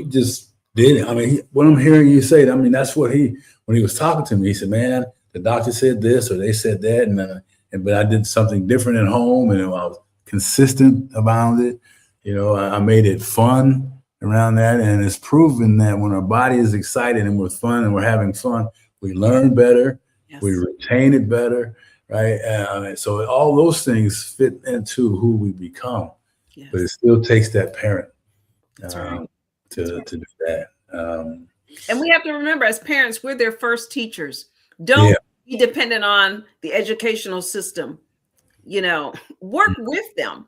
just did it. I mean, what I'm hearing you say, I mean, that's what when he was talking to me, he said, man, the doctor said this or they said that, but I did something different at home, and I was consistent about it. I made it fun around that, and it's proven that when our body is excited and we're fun and we're having fun, we learn better, we retain it better. Right. So all those things fit into who we become, but it still takes that parent to do that. And we have to remember, as parents, we're their first teachers. Don't be dependent on the educational system. Work with them.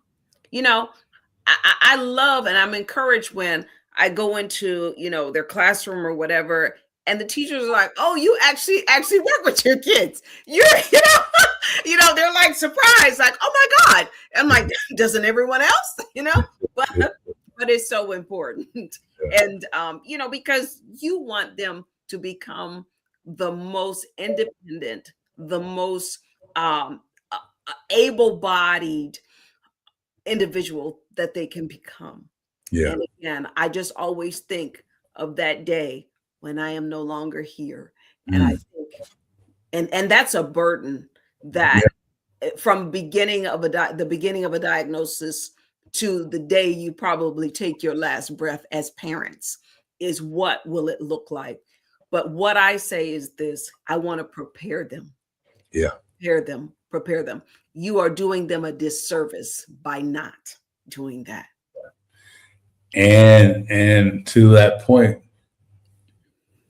I love, and I'm encouraged when I go into, their classroom or whatever, and the teachers are like, "Oh, you actually work with your kids." They're like surprised, like, "Oh my God!" I'm like, "Doesn't everyone else?" But it's so important, and because you want them to become the most independent, the most able-bodied individual that they can become. Yeah. And again, I just always think of that day when I am no longer here. And I think, and that's a burden that from the beginning of a diagnosis to the day you probably take your last breath as parents is what will it look like. But what I say is this, I want to prepare them. Yeah. Prepare them. You are doing them a disservice by not doing that. And to that point,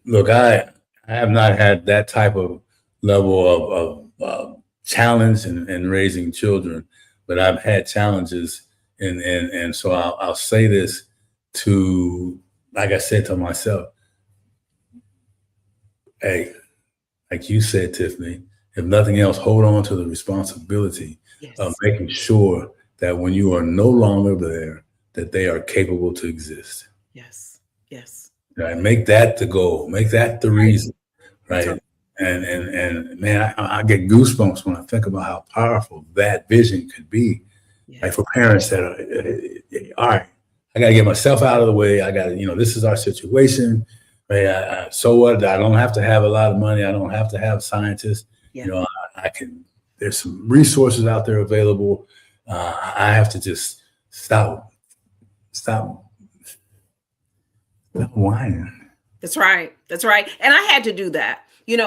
look, I have not had that type of level of challenge in raising children, but I've had challenges, and so I'll say this to, like I said to myself, hey, like you said, Tiffany, if nothing else, hold on to the responsibility of making sure that when you are no longer there, that they are capable to exist. Yes. Right. Make that the goal. Make that the reason. Right. And man, I get goosebumps when I think about how powerful that vision could be. Like for parents that are, all right, I got to get myself out of the way. I got to, this is our situation. Right. So what? I don't have to have a lot of money. I don't have to have scientists. I can, there's some resources out there available. I have to just stop whining. That's right. And I had to do that. You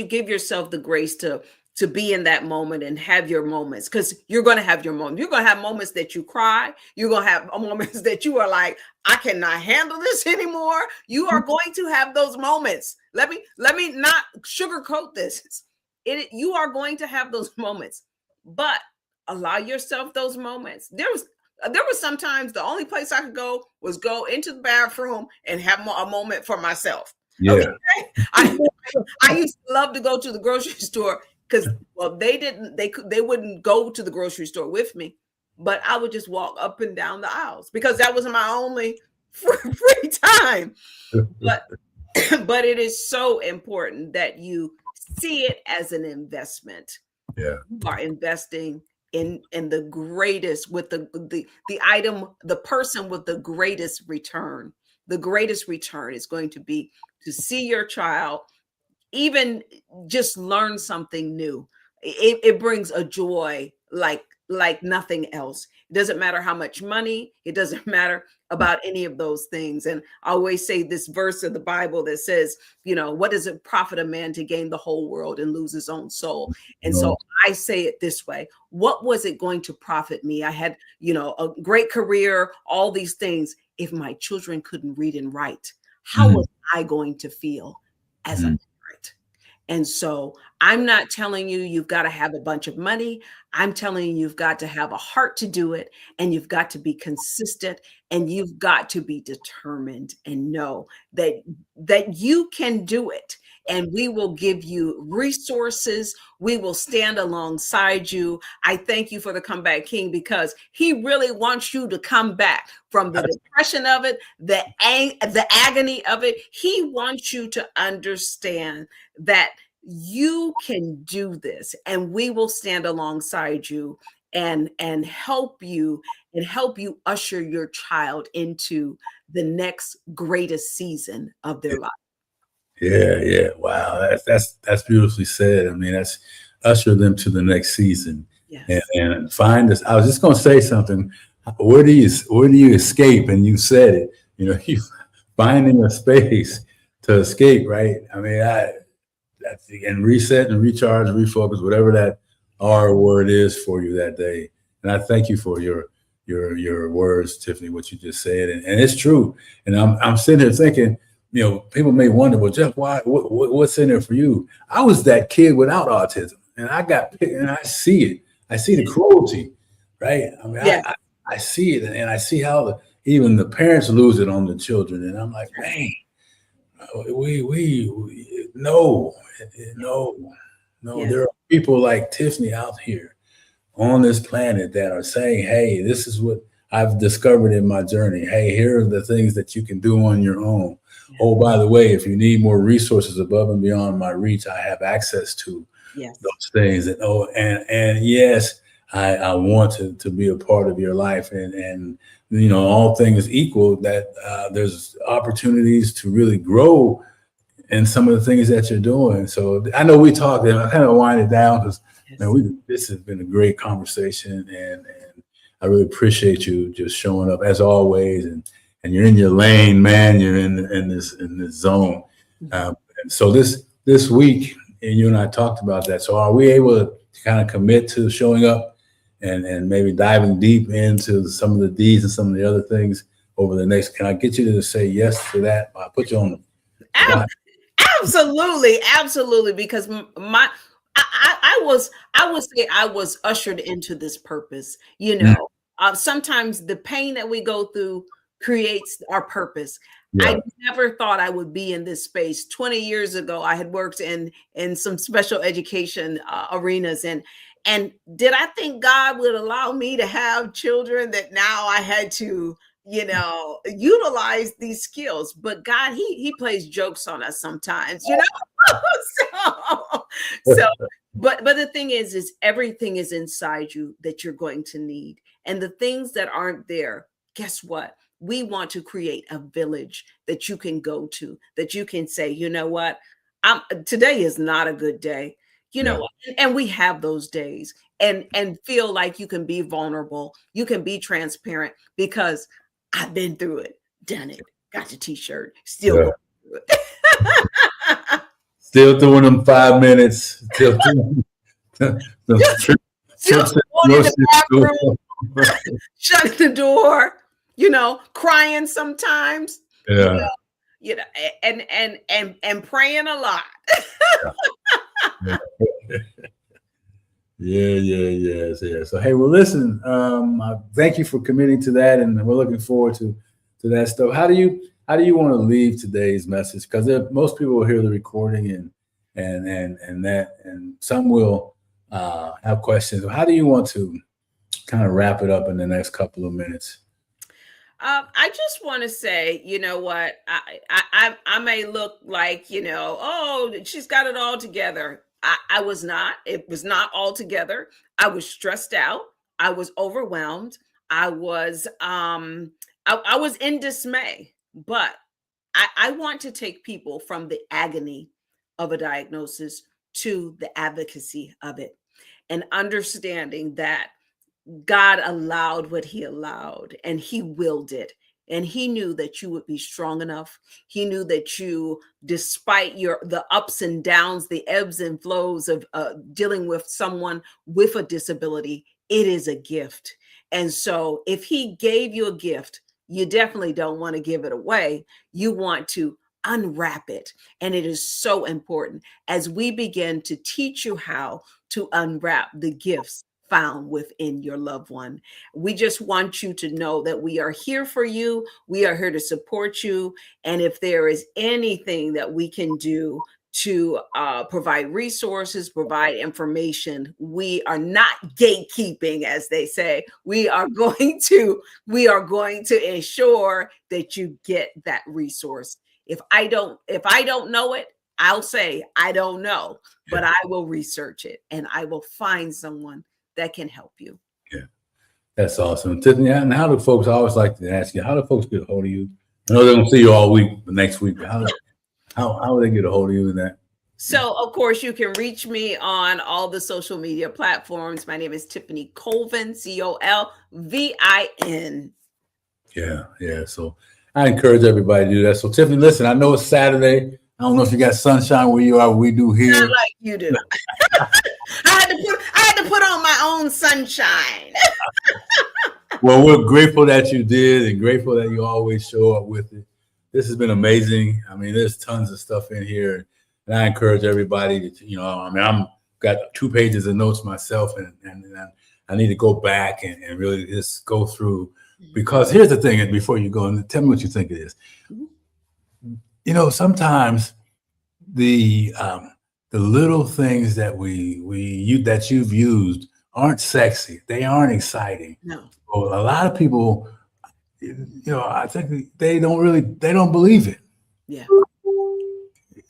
give yourself the grace to be in that moment and have your moments, because you're going to have your moments. You're going to have moments that you cry. You're going to have moments that you are like, I cannot handle this anymore. You are going to have those moments. Let me not sugarcoat this. You are going to have those moments, but allow yourself those moments. There was sometimes the only place I could go was go into the bathroom and have a moment for myself. Yeah. Okay? I used to love to go to the grocery store because, well, they wouldn't go to the grocery store with me, but I would just walk up and down the aisles because that was my only free time. But But it is so important that you see it as an investment. Yeah. You are investing in the greatest, with the item, the person with the greatest return. The greatest return is going to be to see your child even just learn something new. It brings a joy like nothing else. It doesn't matter how much money, it doesn't matter about any of those things. And I always say this verse of the Bible that says, what does it profit a man to gain the whole world and lose his own soul? And so No. I say it this way: what was it going to profit me? I had, a great career, all these things. If my children couldn't read and write, how was I going to feel as a parent? And so I'm not telling you you've got to have a bunch of money. I'm telling you you've got to have a heart to do it, and you've got to be consistent, and you've got to be determined and know that you can do it. And we will give you resources. We will stand alongside you. I thank you for the Comeback King, because he really wants you to come back from the depression of it, the agony of it. He wants you to understand that you can do this, and we will stand alongside you and help you usher your child into the next greatest season of their life. Yeah. Wow. That's beautifully said. I mean, that's usher them to the next season. Yes. And find this. I was just going to say something. Where do you escape? And you said it, you finding a space to escape, right? I mean, that's and reset and recharge, refocus, whatever that R word is for you that day. And I thank you for your words, Tiffany, what you just said. And it's true. And I'm sitting here thinking, people may wonder, well, Geoff, what's in there for you? I was that kid without autism, and I got picked, and I see it. I see the cruelty, right? I mean, I see it, and I see how even the parents lose it on the children. And I'm like, man, no. Yes. There are people like Tiffany out here on this planet that are saying, hey, this is what I've discovered in my journey. Hey, here are the things that you can do on your own. Yeah. Oh, by the way, if you need more resources above and beyond my reach, I have access to those things. And yes, I want to be a part of your life. And all things equal, that there's opportunities to really grow in some of the things that you're doing. So I know we talked, and I kind of wind it down, because this has been a great conversation, and I really appreciate you just showing up as always, and you're in your lane, man. You're in this zone. And so this week, and you and I talked about that. So are we able to kind of commit to showing up and maybe diving deep into some of the D's and some of the other things over the next? Can I get you to say yes to that? I'll put you on the Absolutely, because I would say I was ushered into this purpose. Sometimes the pain that we go through creates our purpose. I never thought I would be in this space. 20 years ago, I had worked in some special education arenas, and did I think God would allow me to have children that now I had to utilize these skills? But God, he plays jokes on us sometimes, but the thing is everything is inside you that you're going to need. And the things that aren't there, guess what? We want to create a village that you can go to, that you can say, you know what? Today is not a good day. And we have those days, and feel like you can be vulnerable, you can be transparent, because I've been through it, done it, got the t-shirt, still going through it. Still doing them 5 minutes, still doing shut the door, crying sometimes, and praying a lot. Yeah. So hey, well, listen, thank you for committing to that, and we're looking forward to that stuff. How do you want to leave today's message? Because most people will hear the recording and some will have questions. How do you want to kind of wrap it up in the next couple of minutes? I just want to say, you know what? I may look like, oh, she's got it all together. I was not. It was not all together. I was stressed out. I was overwhelmed. I was I was in dismay. But I want to take people from the agony of a diagnosis to the advocacy of it, and understanding that God allowed what he allowed, and he willed it. And he knew that you would be strong enough. He knew that you, despite the ups and downs, the ebbs and flows of dealing with someone with a disability, it is a gift. And so if he gave you a gift, you definitely don't want to give it away. You want to unwrap it. And it is so important as we begin to teach you how to unwrap the gifts found within your loved one. We just want you to know that we are here for you. We are here to support you. And if there is anything that we can do to provide resources, provide information, we are not gatekeeping, as they say. We are going to ensure that you get that resource. If I don't know it, I'll say I don't know, but I will research it and I will find someone that can help you. Yeah, that's awesome. Tiffany, and how do folks, I always like to ask you, how do folks get a hold of you? I know they're going to see you all week, the next week, but how do they get a hold of you in that? So, of course, you can reach me on all the social media platforms. My name is Tiffany Colvin, Colvin. Yeah. So I encourage everybody to do that. So, Tiffany, listen, I know it's Saturday. I don't know if you got sunshine where you are. We do here. Not like you do. I had to put on my own sunshine. Well, we're grateful that you did, and grateful that you always show up with it. This has been amazing. I mean, there's tons of stuff in here, and I encourage everybody to, I'm got 2 pages of notes myself, and I need to go back and really just go through, because here's the thing. And before you go, and tell me what you think it is. Sometimes the little things that that you've used aren't sexy. They aren't exciting. No. So a lot of people, I think they don't believe it. Yeah.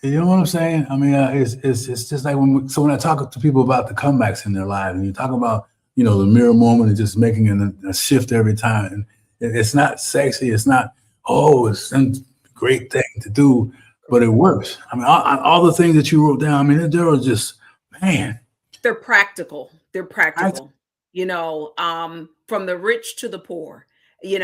You know what I'm saying? I mean, it's just like when I talk to people about the comebacks in their lives, and you talk about, the mirror moment and just making a shift every time. And it's not sexy. It's not, it's some great thing to do, but it works. I mean, all the things that you wrote down, I mean, they're just, man. They're practical. From the rich to the poor, you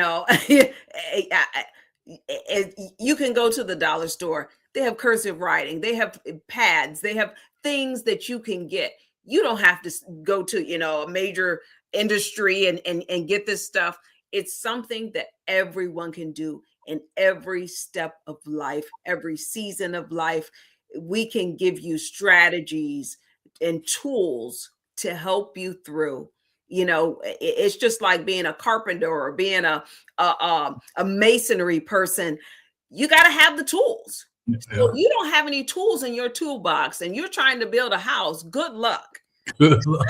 can go to the dollar store. They have cursive writing. They have pads. They have things that you can get. You don't have to go to, a major industry and get this stuff. It's something that everyone can do in every step of life, every season of life. We can give you strategies and tools to help you through. It's just like being a carpenter or being a masonry person. You got to have the tools. Yeah. So you don't have any tools in your toolbox and you're trying to build a house. Good luck. Good luck.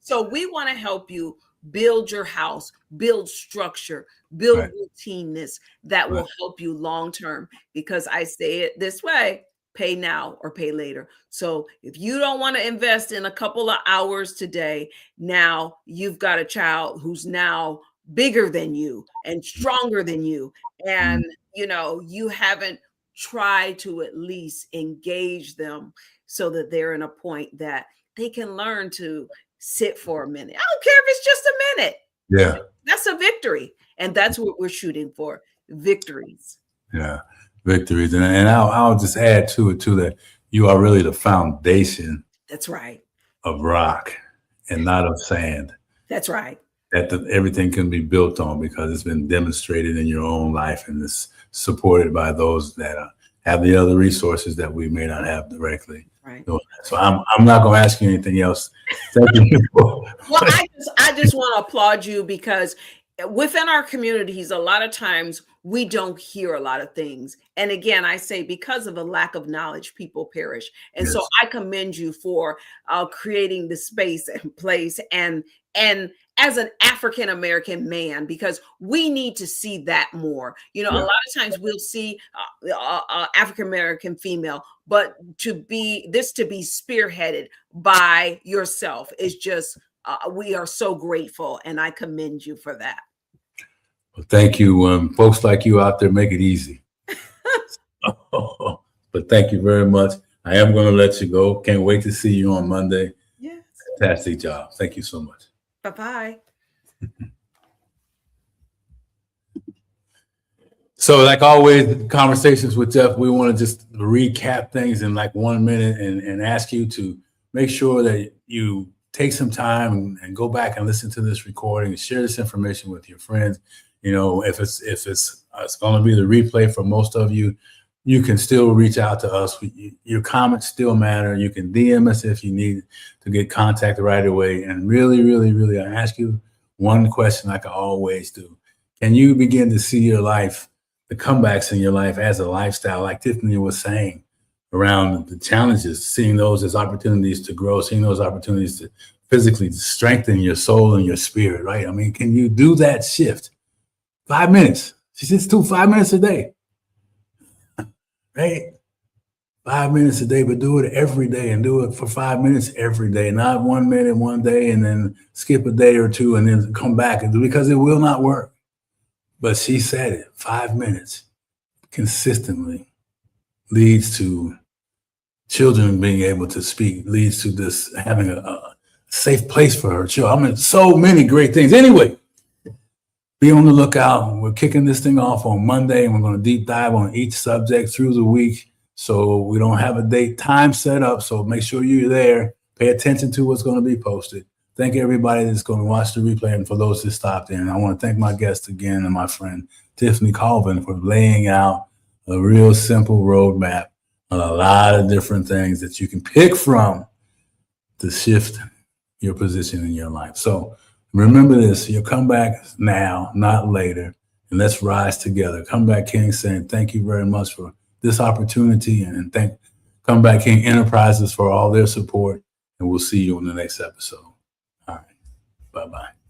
So we want to help you build your house, build structure, build routineness that will help you long term. Because I say it this way: pay now or pay later. So if you don't want to invest in a couple of hours today, now you've got a child who's now bigger than you and stronger than you. And, you haven't tried to at least engage them so that they're in a point that they can learn to sit for a minute. I don't care if it's just a minute. Yeah. That's a victory. And that's what we're shooting for. Victories. Yeah. Victories. And I'll just add to it too, that you are really the foundation. That's right. Of rock and not of sand. That's right. That everything can be built on, because it's been demonstrated in your own life and it's supported by those that have the other resources that we may not have directly. Right. So I'm not going to ask you anything else. Thank you. Well, I just want to applaud you, because within our communities, a lot of times we don't hear a lot of things. And again, I say, because of a lack of knowledge, people perish. And so I commend you for creating the space and place. And as an African American man, because we need to see that more. You know, a lot of times we'll see African American female, but to be spearheaded by yourself is just, we are so grateful, and I commend you for that. Well, thank you. Folks like you out there make it easy. But thank you very much. I am going to let you go. Can't wait to see you on Monday. Yes. Fantastic job. Thank you so much. Bye-bye. So like always, conversations with Geoff, we want to just recap things in like 1 minute and ask you to make sure that you take some time and go back and listen to this recording and share this information with your friends. You know, if it's going to be the replay for most of you, you can still reach out to us. Your comments still matter. You can DM us if you need to get contact right away. And really, really, really, I ask you one question like I always do. Can you begin to see your life, the comebacks in your life as a lifestyle, like Tiffany was saying, around the challenges, seeing those as opportunities to grow, seeing those opportunities to physically strengthen your soul and your spirit, right? I mean, can you do that shift? 5 minutes. She says 5 minutes a day. Right? 5 minutes a day, but do it every day, and do it for 5 minutes every day, not 1 minute one day and then skip a day or two and then come back, because it will not work. But she said it, 5 minutes consistently leads to children being able to speak, leads to this having a safe place for her children. I mean, so many great things. Anyway, be on the lookout. We're kicking this thing off on Monday, and we're going to deep dive on each subject through the week. So we don't have a date time set up. So make sure you're there. Pay attention to what's going to be posted. Thank everybody that's going to watch the replay, and for those that stopped in. I want to thank my guest again and my friend Tiffany Colvin for laying out a real simple roadmap on a lot of different things that you can pick from to shift your position in your life. So remember this, your comeback now, not later, and let's rise together. Comeback King saying thank you very much for this opportunity, and thank Comeback King Enterprises for all their support, and we'll see you in the next episode. All right, bye-bye.